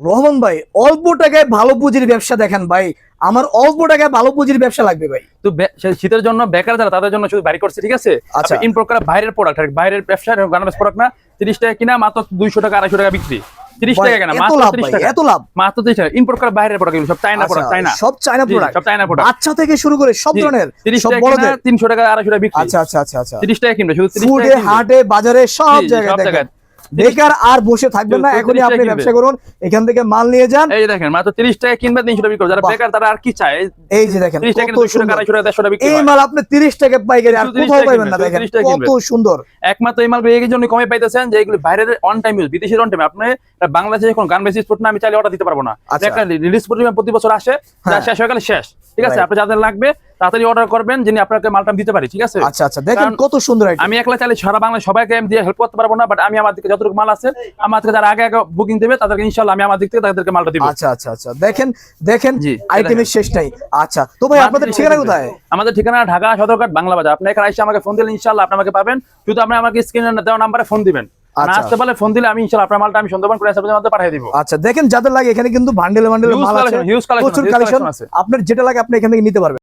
রহমান ভাই, অল্প টাকায় ভালো পুঁজির ব্যবসা দেখেন ভাই। আমার অল্প টাকায় ভালো পুঁজির ব্যবসা লাগবে ভাই। তো শীতের জন্য বেকার যারা তাদের জন্য শুধু বাড়ি করছে, ঠিক আছে? আচ্ছা, ইম্পোর্ট করা বাইরের প্রোডাক্ট, বাইরের ব্যবসা গার্মেন্টস প্রোডাক্ট না। 30 টাকা কিনা মাত্র 200 টাকা 250 টাকা বিক্রি। 30 টাকা কেনা মাত্র 30 টাকা, এত লাভ মাত্র 30 টাকা। ইম্পোর্ট করা বাইরের প্রোডাক্ট, সব চায়না প্রোডাক্ট, চায়না, সব চায়না প্রোডাক্ট, সব চায়না প্রোডাক্ট, বাচ্চা থেকে শুরু করে সব ধরনের, 30 সব টাকা বড়দের কিনা 300 টাকা 250 টাকা বিক্রি। আচ্ছা আচ্ছা আচ্ছা আচ্ছা 30 টাকা কিনবে, শুধু 30 ফুডে, টাকা কিনবে। হাটে, বাজারে সব জায়গায় সব দেখেন। জায়গায় বেকার আর বসে থাকবেন না, এখনই আপনি ব্যবসা করুন, এখান থেকে মাল নিয়ে যান। এই দেখেন মাত্র 30 টাকা কিনবে 300 টাকা বিক্রি করবে। যারা বেকার তারা আর কি চায়? এই যে দেখেন 30 টাকা কত 200 টাকা সুন্দর 250 টাকা 150 টাকা বিক্রি। এই মাল আপনি 30 টাকা পাইকারি আর শুধু 30 কোথাও টাকা পাবেন না। কিনবে, দেখেন 30 টাকা কত কিনবে। সুন্দর। একমাত্র এই মাল এই জন্য কমে পাইতেছেন যে এগুলো বাইরের অন টাইম ইউজ, বিদেশের অন টাইম। আপনি বাংলাদেশে এখন গান বেসিস প্রোডাক্ট না, আমি চাইলে অর্ডার দিতে পারবো না। আচ্ছা। একটা রিলিজ প্রতি বছর আসে, যা শেষ হয়ে গেলে শেষ, ঠিক আছে? Right. আপনি যাদের লাগবে তাড়াতাড়ি অর্ডার করবেন, যিনি আপনাকে মালটা দিতে পারি, ঠিক আছে? আচ্ছা আচ্ছা দেখেন কারণ কত সুন্দর আইটেম। আমি একলা চাইলে সারা বাংলায় সবাইকে আমি দিয়ে হেল্প করতে পারবো না, বাট আমি আমার দিকে যতটুকু মাল আছে, আমার থেকে যারা আগে আগে বুকিং দেবে তাদেরকে ইনশাআল্লাহ আমি আমার দিক থেকে তাদেরকে মালটা দিব। আচ্ছা আচ্ছা আচ্ছা দেখেন দেখেন জি, আইটেমের শেষ নাই। আচ্ছা তো ভাই আপনাদের ঠিকানা কোথায়? আমাদের ঠিকানা ঢাকা সদরঘাট বাংলা বাজার। আপনি এখানে এসে আমাকে ফোন দিলে ইনশাআল্লাহ আপনি আমাকে পাবেন। শুধু আপনি আমাকে স্ক্রিনে দেওয়া নাম্বারে ফোন দিবেন, না আচ্ছা। আসতে পারলে ফোন দিলে আমি ইনশাআল্লাহ আপনার মালটা আমি সুন্দরবন করে এসে মধ্যে পাঠিয়ে দিব। আচ্ছা দেখেন যাদের লাগে এখানে কিন্তু বান্ডেলে বান্ডেলে Huge মাল আছে, collection, huge collection, প্রচুর huge কালেকশন collection আছে। আপনার যেটা লাগে আপনি এখান থেকে নিতে পারবেন।